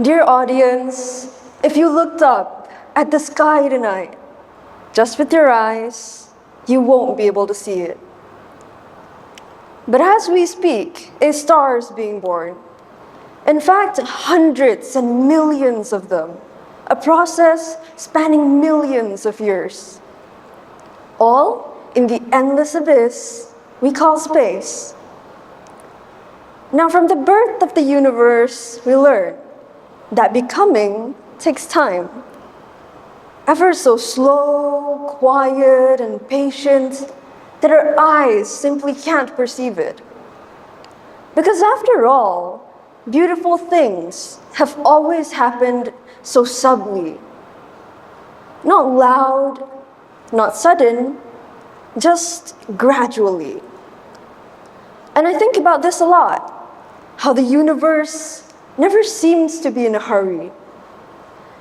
Dear audience, if you looked up at the sky tonight, just with your eyes, you won't be able to see it. But as we speak, a star is being born. In fact, hundreds and millions of them, a process spanning millions of years. All in the endless abyss we call space. Now, from the birth of the universe, we learn that becoming takes time. Ever so slow, quiet, and patient, that our eyes simply can't perceive it. Because after all, beautiful things have always happened so subtly. Not loud, not sudden, just gradually. And I think about this a lot, how the universe never seems to be in a hurry.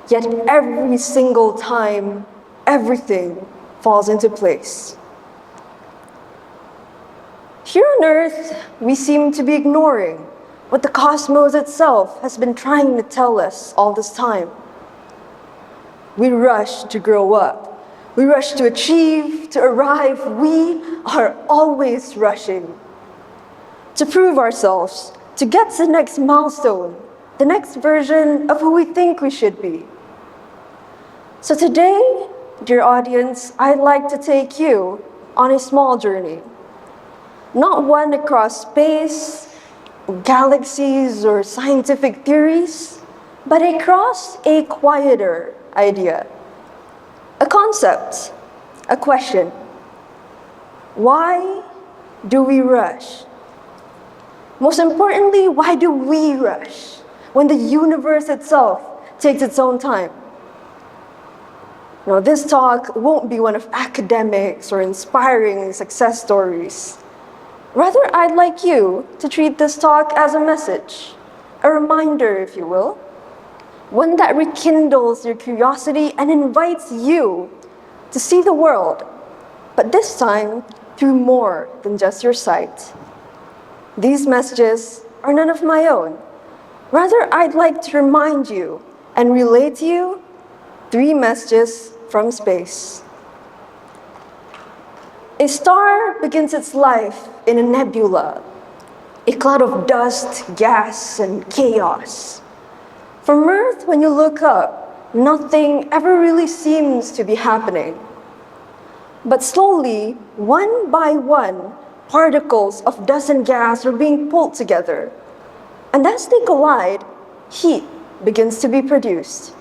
Yet every single time, everything falls into place. Here on Earth, we seem to be ignoring what the cosmos itself has been trying to tell us all this time. We rush to grow up. We rush to achieve, to arrive. We are always rushing to prove ourselves, to get to the next milestone, the next version of who we think we should be. So today, dear audience, I'd like to take you on a small journey. Not one across space, galaxies, or scientific theories, but across a quieter idea. A concept, a question. Why do we rush? Most importantly, why do we rush when the universe itself takes its own time? Now, this talk won't be one of academics or inspiring success stories. Rather, I'd like you to treat this talk as a message, a reminder, if you will, one that rekindles your curiosity and invites you to see the world, but this time through more than just your sight. These messages are none of my own. Rather, I'd like to remind you and relay to you 3 messages from space. A star begins its life in a nebula, a cloud of dust, gas, and chaos. From Earth, when you look up, nothing ever really seems to be happening. But slowly, one by one, particles of dust and gas are being pulled together. And as they collide, heat begins to be produced.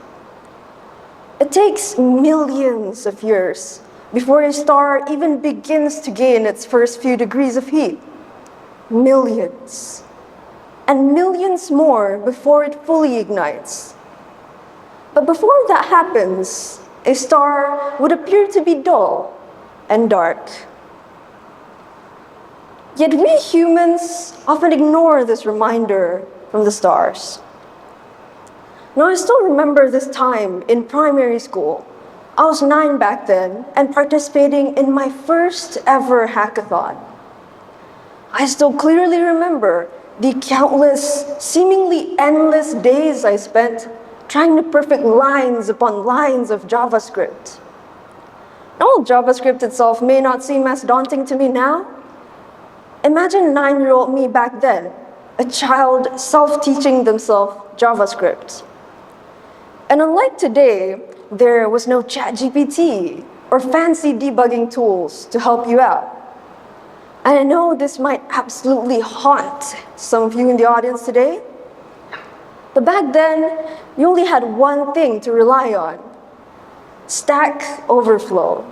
It takes millions of years before a star even begins to gain its first few degrees of heat. Millions. And millions more before it fully ignites. But before that happens, a star would appear to be dull and dark. Yet we humans often ignore this reminder from the stars. Now, I still remember this time in primary school. I was 9 back then and participating in my first ever hackathon. I still clearly remember the countless, seemingly endless days I spent trying to perfect lines upon lines of JavaScript. Now, JavaScript itself may not seem as daunting to me now. Imagine 9-year-old me back then, a child self-teaching themselves JavaScript. And unlike today, there was no ChatGPT or fancy debugging tools to help you out. And I know this might absolutely haunt some of you in the audience today, but back then, you only had one thing to rely on: Stack Overflow.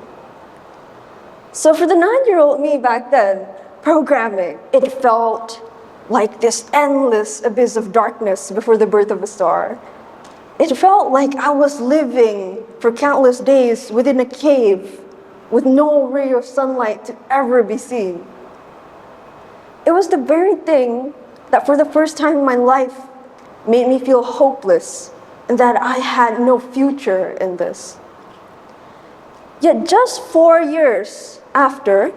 So for the 9-year-old me back then, programming, it felt like this endless abyss of darkness before the birth of a star. It felt like I was living for countless days within a cave with no ray of sunlight to ever be seen. It was the very thing that for the first time in my life made me feel hopeless and that I had no future in this. Yet just 4 years after,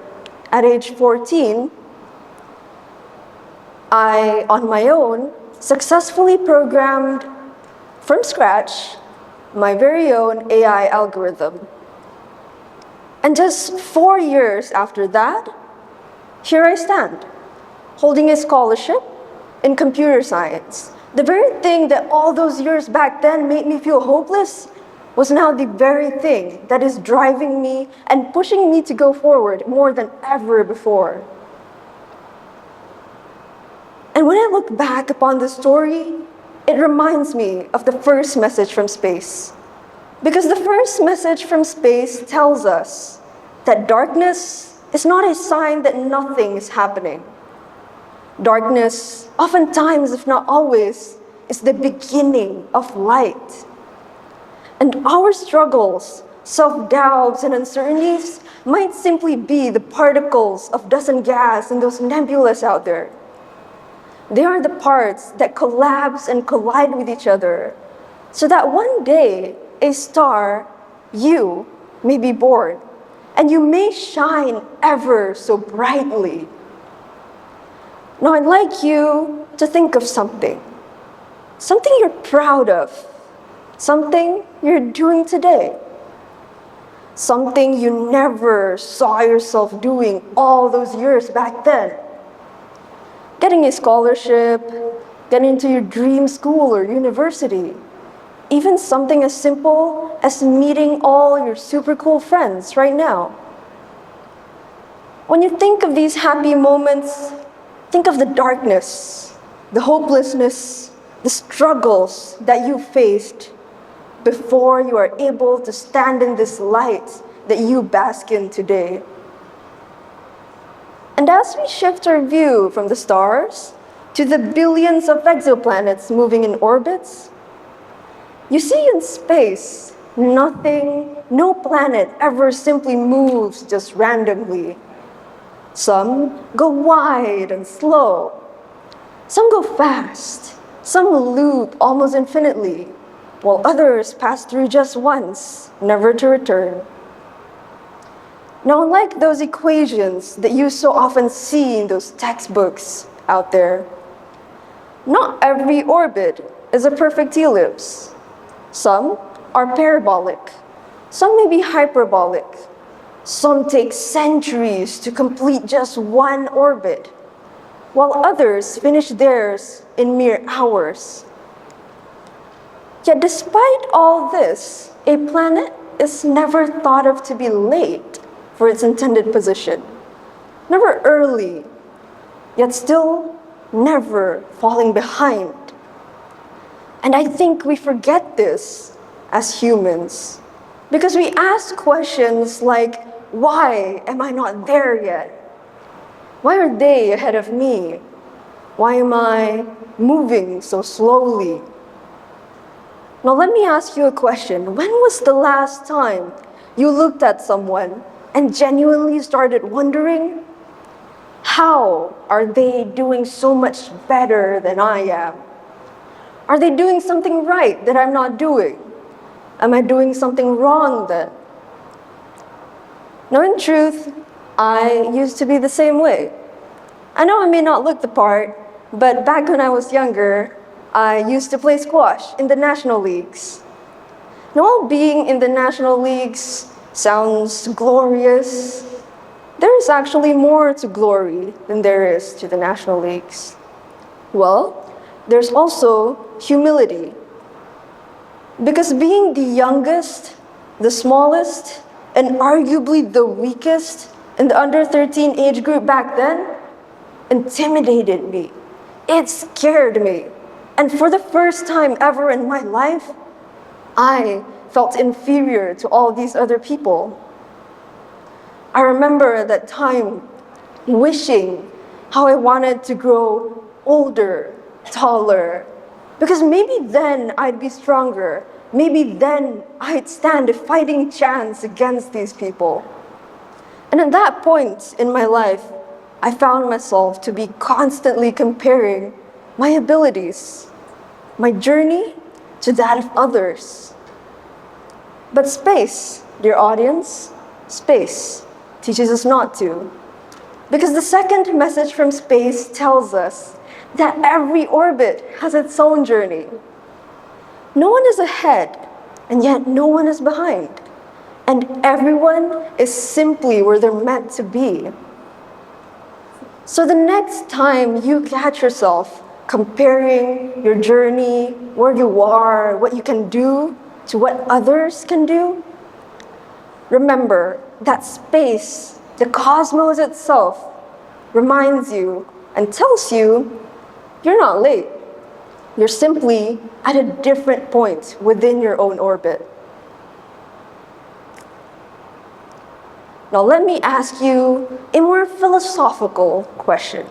at age 14, I, on my own, successfully programmed from scratch, my very own AI algorithm. And just 4 years after that, here I stand, holding a scholarship in computer science. The very thing that all those years back then made me feel hopeless was now the very thing that is driving me and pushing me to go forward more than ever before. And when I look back upon this story, it reminds me of the first message from space. Because the first message from space tells us that darkness is not a sign that nothing is happening. Darkness, oftentimes, if not always, is the beginning of light. And our struggles, self-doubts, and uncertainties might simply be the particles of dust and gas in those nebulas out there. They are the parts that collapse and collide with each other so that one day a star, you, may be born, and you may shine ever so brightly. Now, I'd like you to think of something you're proud of, something you're doing today, something you never saw yourself doing all those years back then. Getting a scholarship, getting into your dream school or university, even something as simple as meeting all your super cool friends right now. When you think of these happy moments, think of the darkness, the hopelessness, the struggles that you faced before you are able to stand in this light that you bask in today. And as we shift our view from the stars to the billions of exoplanets moving in orbits, you see in space, no planet ever simply moves just randomly. Some go wide and slow. Some go fast. Some loop almost infinitely, while others pass through just once, never to return. Now, unlike those equations that you so often see in those textbooks out there, not every orbit is a perfect ellipse. Some are parabolic. Some may be hyperbolic. Some take centuries to complete just one orbit, while others finish theirs in mere hours. Yet despite all this, a planet is never thought of to be late for its intended position, never early, yet still never falling behind. And I think we forget this as humans, because we ask questions like, why am I not there yet? Why are they ahead of me? Why am I moving so slowly? Now let me ask you a question. When was the last time you looked at someone and genuinely started wondering, how are they doing so much better than I am? Are they doing something right that I'm not doing? Am I doing something wrong then? Now, in truth, I used to be the same way. I know I may not look the part, but back when I was younger, I used to play squash in the national leagues. Now, while being in the national leagues sounds glorious, there is actually more to glory than there is to the national leagues. Well, there's also humility. Because being the youngest, the smallest, and arguably the weakest in the under 13 age group back then intimidated me. It scared me. And for the first time ever in my life, I felt inferior to all these other people. I remember at that time wishing how I wanted to grow older, taller, because maybe then I'd be stronger. Maybe then I'd stand a fighting chance against these people. And at that point in my life, I found myself to be constantly comparing my abilities, my journey, to that of others. But space, dear audience, space teaches us not to. Because the second message from space tells us that every orbit has its own journey. No one is ahead, and yet no one is behind. And everyone is simply where they're meant to be. So the next time you catch yourself comparing your journey, where you are, what you can do, to what others can do, remember that space, the cosmos itself, reminds you and tells you you're not late. You're simply at a different point within your own orbit. Now let me ask you a more philosophical question.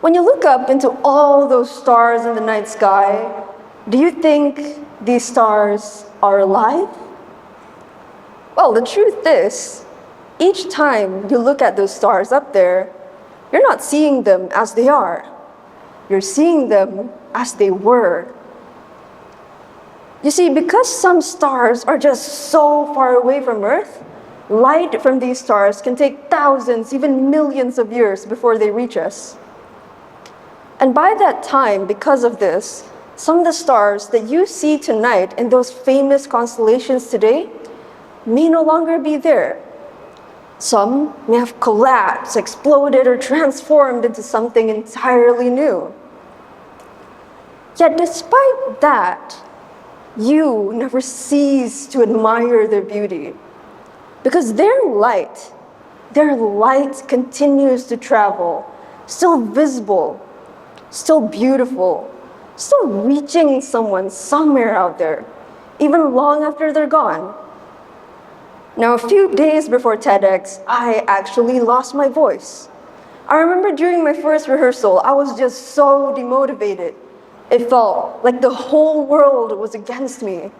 When you look up into all those stars in the night sky, do you think these stars are alive? Well, the truth is, each time you look at those stars up there, you're not seeing them as they are. You're seeing them as they were. You see, because some stars are just so far away from Earth, light from these stars can take thousands, even millions of years before they reach us. And by that time, because of this, some of the stars that you see tonight in those famous constellations today may no longer be there. Some may have collapsed, exploded, or transformed into something entirely new. Yet despite that, you never cease to admire their beauty, because their light continues to travel, still visible, still beautiful, still reaching someone somewhere out there, even long after they're gone. Now, a few days before TEDx, I actually lost my voice. I remember during my first rehearsal, I was just so demotivated. It felt like the whole world was against me.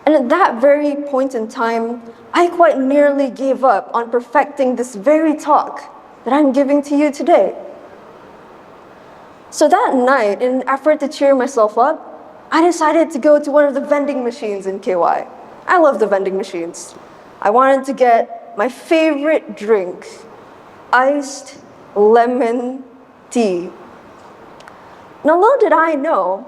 And at that very point in time, I quite nearly gave up on perfecting this very talk that I'm giving to you today. So that night, in an effort to cheer myself up, I decided to go to one of the vending machines in KY. I love the vending machines. I wanted to get my favorite drink, iced lemon tea. Now, little did I know,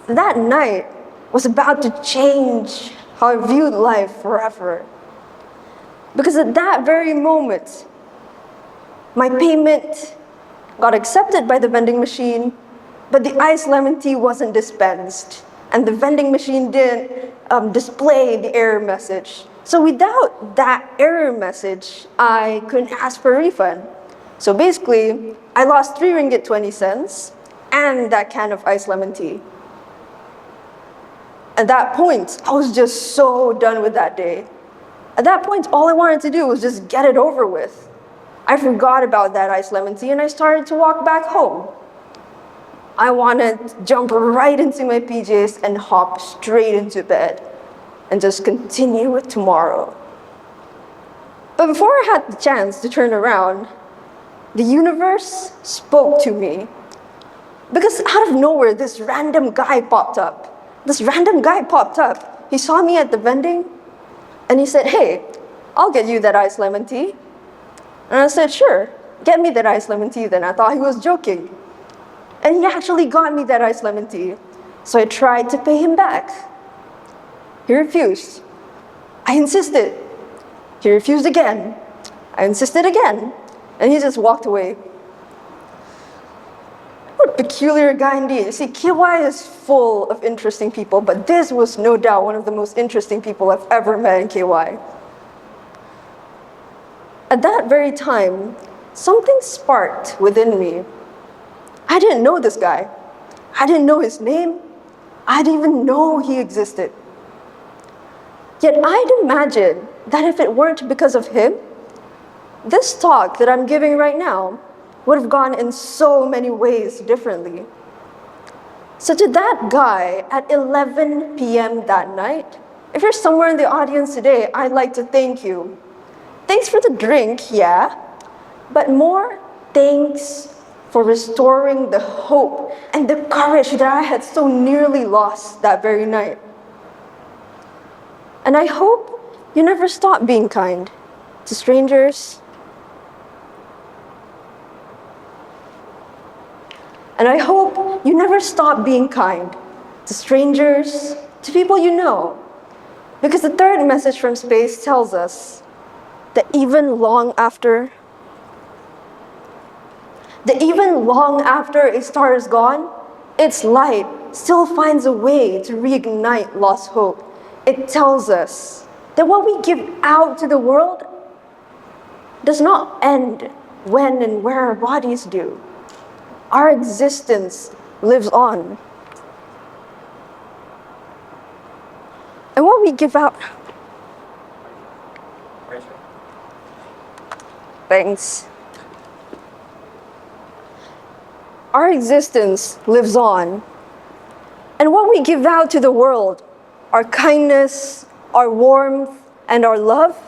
that night was about to change how I viewed life forever. Because at that very moment, my payment got accepted by the vending machine, but the iced lemon tea wasn't dispensed, and the vending machine didn't display the error message. So without that error message, I couldn't ask for a refund. So basically, I lost 3 ringgit 20 cents and that can of iced lemon tea. At that point, I was just so done with that day. At that point, all I wanted to do was just get it over with. I forgot about that iced lemon tea and I started to walk back home. I wanted to jump right into my PJs and hop straight into bed and just continue with tomorrow. But before I had the chance to turn around, the universe spoke to me. Because out of nowhere, this random guy popped up. He saw me at the vending and he said, "Hey, I'll get you that iced lemon tea." And I said, "Sure, get me that iced lemon tea then." I thought he was joking. And he actually got me that iced lemon tea. So I tried to pay him back. He refused. I insisted. He refused again. I insisted again. And he just walked away. What a peculiar guy indeed. You see, KY is full of interesting people, but this was no doubt one of the most interesting people I've ever met in KY. At that very time, something sparked within me. I didn't know this guy. I didn't know his name. I didn't even know he existed. Yet I'd imagine that if it weren't because of him, this talk that I'm giving right now would have gone in so many ways differently. So to that guy at 11 p.m. that night, if you're somewhere in the audience today, I'd like to thank you. Thanks for the drink, yeah, but more thanks for restoring the hope and the courage that I had so nearly lost that very night. And I hope you never stop being kind to strangers. And I hope you never stop being kind to strangers, to people you know. Because the third message from space tells us that even long after a star is gone, its light still finds a way to reignite lost hope. It tells us that what we give out to the world does not end when and where our bodies do. Our existence lives on. And what we give out... Thanks. Our existence lives on. And what we give out to the world, our kindness, our warmth, and our love,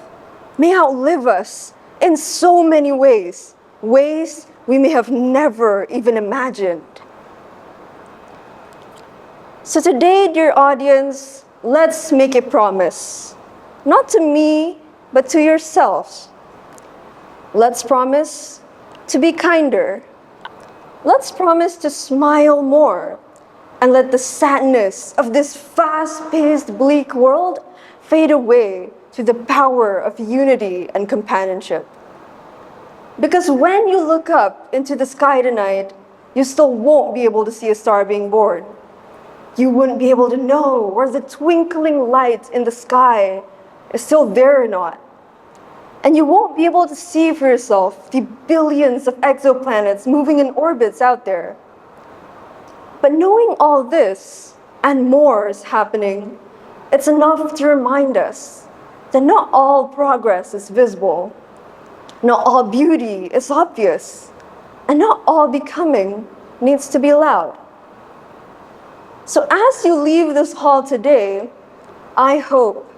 may outlive us in so many ways, ways we may have never even imagined. So today, dear audience, let's make a promise, not to me, but to yourselves. Let's promise to be kinder. Let's promise to smile more and let the sadness of this fast-paced, bleak world fade away to the power of unity and companionship. Because when you look up into the sky tonight, you still won't be able to see a star being born. You wouldn't be able to know whether the twinkling light in the sky is still there or not. And you won't be able to see for yourself the billions of exoplanets moving in orbits out there. But knowing all this and more is happening, it's enough to remind us that not all progress is visible, not all beauty is obvious, and not all becoming needs to be loud. So as you leave this hall today, I hope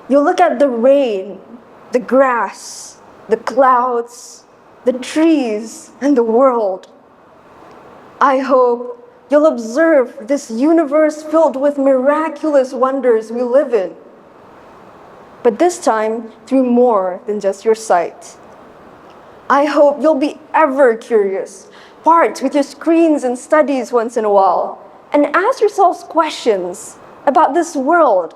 you'll look at the rain, the grass, the clouds, the trees, and the world. I hope you'll observe this universe filled with miraculous wonders we live in. But this time, through more than just your sight. I hope you'll be ever curious, part with your screens and studies once in a while, and ask yourselves questions about this world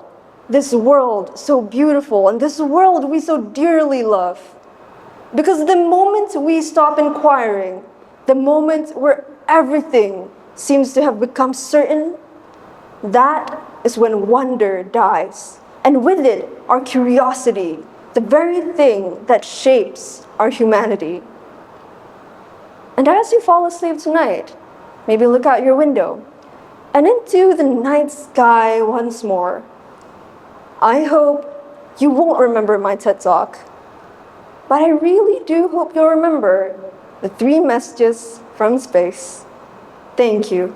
so beautiful, and this world we so dearly love. Because the moment we stop inquiring, the moment where everything seems to have become certain, that is when wonder dies. And with it, our curiosity, the very thing that shapes our humanity. And as you fall asleep tonight, maybe look out your window and into the night sky once more. I hope you won't remember my TED Talk, but I really do hope you'll remember the 3 messages from space. Thank you.